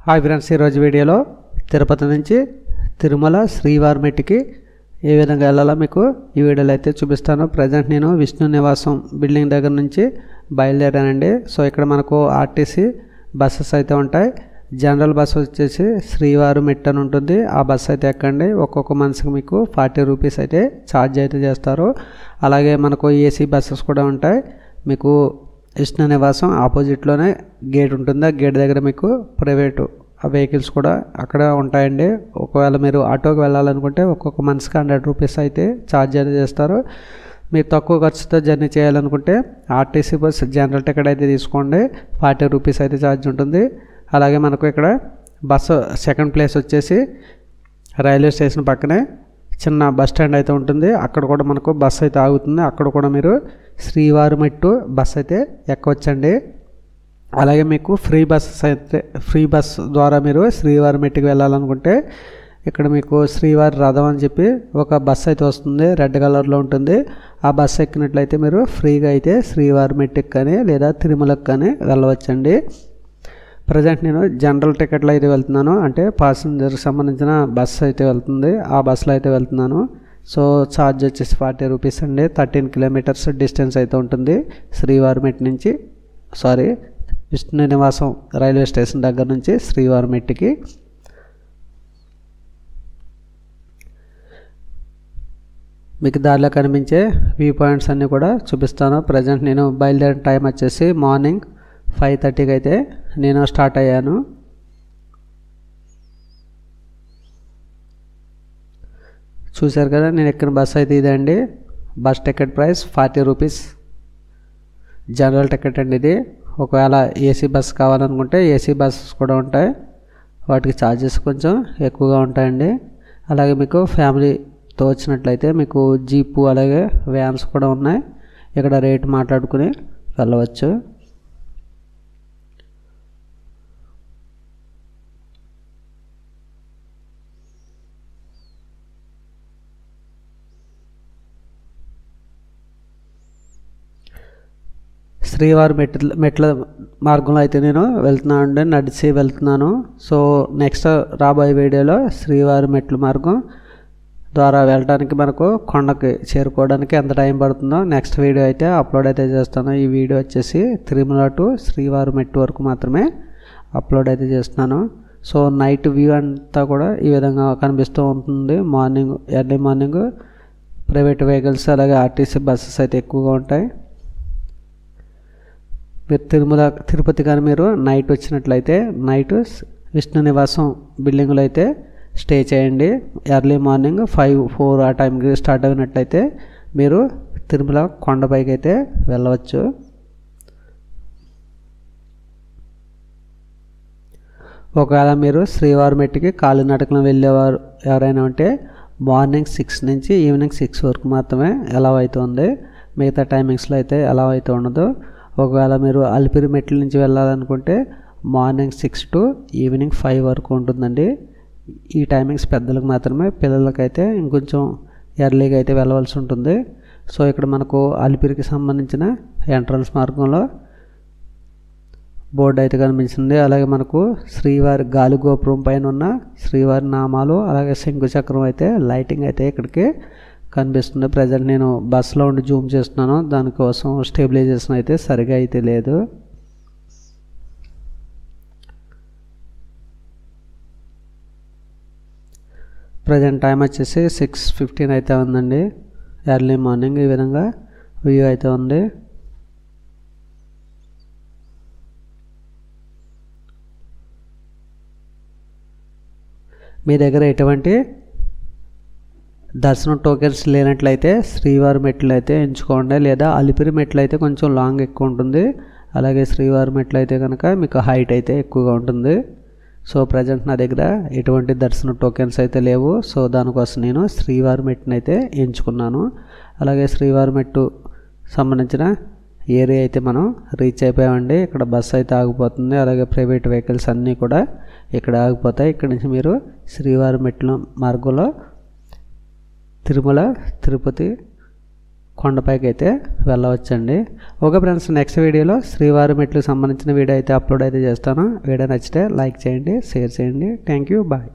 Hi friends, ఈరోజు వీడియోలో తిరుపతి నుంచి తిరుమల శ్రీవారిమెట్టికి ఏ విధంగా వెళ్ళాలో మీకు ఈ వీడియోలో అయితే చూపిస్తాను. ప్రజెంట్ నేను విష్ణు నివాసం బిల్డింగ్ దగ్గర నుంచి బయలుదేరానండి. సో ఇక్కడ మనకు ఆర్టీసీ బస్సెస్ అయితే ఉంటాయి. జనరల్ బస్సు వచ్చేసి శ్రీవారిమెట్టి అని ఉంటుంది. ఆ బస్సు అయితే ఎక్కండి. ఒక్కొక్క మనిషికి మీకు 40 రూపీస్ అయితే ఛార్జ్ అయితే చేస్తారు. అలాగే మనకు ఏసీ బస్సెస్ కూడా ఉంటాయి. మీకు విష్ణు నివాసం ఆపోజిట్లోనే గేట్ ఉంటుంది. ఆ గేట్ దగ్గర మీకు ప్రైవేటు వెహికల్స్ కూడా అక్కడ ఉంటాయండి. ఒకవేళ మీరు ఆటోకి వెళ్ళాలనుకుంటే ఒక్కొక్క మనిషికి 100 రూపీస్ అయితే ఛార్జ్ అయితే చేస్తారు. మీరు తక్కువ ఖర్చుతో జర్నీ చేయాలనుకుంటే ఆర్టీసీ బస్ జనరల్ టికెట్ అయితే తీసుకోండి. 40 రూపీస్ అయితే ఛార్జ్ ఉంటుంది. అలాగే మనకు ఇక్కడ బస్సు సెకండ్ ప్లేస్ వచ్చేసి రైల్వే స్టేషన్ పక్కనే చిన్న బస్ స్టాండ్ అయితే ఉంటుంది. అక్కడ కూడా మనకు బస్సు అయితే ఆగుతుంది. అక్కడ కూడా మీరు శ్రీవారిమెట్టు బస్ అయితే ఎక్కవచ్చండి. అలాగే మీకు ఫ్రీ బస్ ద్వారా మీరు శ్రీవారిమెట్టికి వెళ్ళాలనుకుంటే ఇక్కడ మీకు శ్రీవారి రథం అని చెప్పి ఒక బస్ అయితే వస్తుంది. రెడ్ కలర్లో ఉంటుంది. ఆ బస్సు ఎక్కినట్లయితే మీరు ఫ్రీగా అయితే శ్రీవారిమెట్టికి కానీ లేదా తిరుమలకు కానీ వెళ్ళవచ్చండి. ప్రజెంట్ నేను జనరల్ టికెట్లో అయితే వెళ్తున్నాను. అంటే ప్యాసింజర్కి సంబంధించిన బస్సు అయితే వెళ్తుంది. ఆ బస్సులో అయితే వెళ్తున్నాను. సో ఛార్జ్ వచ్చేసి 40 రూపీస్ అండి. 13 కిలోమీటర్స్ డిస్టెన్స్ అయితే ఉంటుంది శ్రీవారిమెట్టి నుంచి, విష్ణు నివాసం రైల్వే స్టేషన్ దగ్గర నుంచి శ్రీవారిమెట్టికి. మీకు దారిలో కనిపించే వ్యూ పాయింట్స్ అన్నీ కూడా చూపిస్తాను. ప్రజెంట్ నేను బయలుదేరిన టైం వచ్చేసి మార్నింగ్ 5:30కి అయితే నేను స్టార్ట్ అయ్యాను. చూశారు కదా, నేను ఎక్కిన బస్ అయితే ఇదే అండి. Bus ticket price 40 rupees. General ticket అండి ఇది. ఒకవేళ ఏసీ బస్ కావాలనుకుంటే ఏసీ బస్సెస్ కూడా ఉంటాయి. వాటికి ఛార్జెస్ కొంచెం ఎక్కువగా ఉంటాయండి. అలాగే మీకు ఫ్యామిలీతో వచ్చినట్లయితే మీకు జీపు అలాగే వ్యాన్స్ కూడా ఉన్నాయి. ఇక్కడ రేట్ మాట్లాడుకుని వెళ్ళవచ్చు. శ్రీవారి మెట్ల మార్గంలో అయితే నేను వెళ్తున్నాను అండి, నడిచి వెళ్తున్నాను. సో నెక్స్ట్ రాబోయే వీడియోలో శ్రీవారి మెట్ల మార్గం ద్వారా వెళ్ళడానికి మనకు కొండకి చేరుకోవడానికి ఎంత టైం పడుతుందో నెక్స్ట్ వీడియో అయితే అప్లోడ్ అయితే చేస్తాను. ఈ వీడియో వచ్చేసి తిరుమల టు శ్రీవారి మెట్టు వరకు మాత్రమే అప్లోడ్ అయితే చేస్తున్నాను. సో నైట్ వ్యూ అంతా కూడా ఈ విధంగా కనిపిస్తూ ఉంటుంది. ఎర్లీ మార్నింగ్ ప్రైవేట్ వెహికల్స్ అలాగే ఆర్టీసీ బస్సెస్ అయితే ఎక్కువగా ఉంటాయి. మీరు తిరుపతి కానీ మీరు నైట్ వచ్చినట్లయితే నైట్ విష్ణు నివాసం బిల్డింగ్లో అయితే స్టే చేయండి. ఎర్లీ మార్నింగ్ 5-4 ఆ టైంకి స్టార్ట్ అయినట్లయితే మీరు తిరుమల కొండపైకి అయితే వెళ్ళవచ్చు. ఒకవేళ మీరు శ్రీవారిమెట్టికి కాలినడకన వెళ్ళేవారు ఎవరైనా ఉంటే మార్నింగ్ 6 నుంచి ఈవినింగ్ 6 వరకు మాత్రమే అలౌ అవుతుంది. మిగతా టైమింగ్స్లో అయితే అలౌ అయితే ఉండదు. ఒకవేళ మీరు అలిపిరి మెట్ల నుంచి వెళ్ళాలనుకుంటే మార్నింగ్ 6 టు ఈవినింగ్ 5 వరకు ఉంటుందండి. ఈ టైమింగ్స్ పెద్దలకు మాత్రమే. పిల్లలకైతే ఇంకొంచెం ఎర్లీగా అయితే వెళ్ళవలసి ఉంటుంది. సో ఇక్కడ మనకు అలిపిరికి సంబంధించిన ఎంట్రన్స్ మార్గంలో బోర్డు అయితే కనిపించింది. అలాగే మనకు శ్రీవారి గాలి గోపురం పైన ఉన్న శ్రీవారి నామాలు అలాగే శంకుచక్రం అయితే లైటింగ్ అయితే ఇక్కడికి కనిపిస్తుంది. ప్రజెంట్ నేను బస్సులో ఉండి జూమ్ చేస్తున్నాను. దానికోసం స్టెబిలైజేషన్ అయితే సరిగా అయితే లేదు. ప్రజెంట్ టైం వచ్చేసి 6:15 అయితే ఉందండి. ఎర్లీ మార్నింగ్ ఈ విధంగా వ్యూ అయితే ఉంది. మీ దగ్గర ఎటువంటి దర్శనం టోకెన్స్ లేనట్లయితే శ్రీవారి మెట్లు అయితే ఎంచుకోండి. లేదా అలిపిరి మెట్లు అయితే కొంచెం లాంగ్ ఎక్కువ ఉంటుంది. అలాగే శ్రీవారి మెట్లు అయితే కనుక మీకు హైట్ అయితే ఎక్కువగా ఉంటుంది. సో ప్రజెంట్ నా దగ్గర ఎటువంటి దర్శనం టోకెన్స్ అయితే లేవు. సో దానికోసం నేను శ్రీవారి మెట్టుని అయితే ఎంచుకున్నాను. అలాగే శ్రీవారి మెట్టు సంబంధించిన ఏరియా అయితే మనం రీచ్ అయిపోయామండి. ఇక్కడ బస్సు అయితే ఆగిపోతుంది. అలాగే ప్రైవేట్ వెహికల్స్ అన్నీ కూడా ఇక్కడ ఆగిపోతాయి. ఇక్కడ నుంచి మీరు శ్రీవారి మెట్ల మార్గంలో తిరుమల తిరుపతి కొండపైకి అయితే వెళ్ళవచ్చండి. ఓకే ఫ్రెండ్స్, నెక్స్ట్ వీడియోలో శ్రీవారి మెట్లకు సంబంధించిన వీడియో అయితే అప్లోడ్ అయితే చేస్తాను. వీడియో నచ్చితే లైక్ చేయండి, షేర్ చేయండి. Thank you, bye.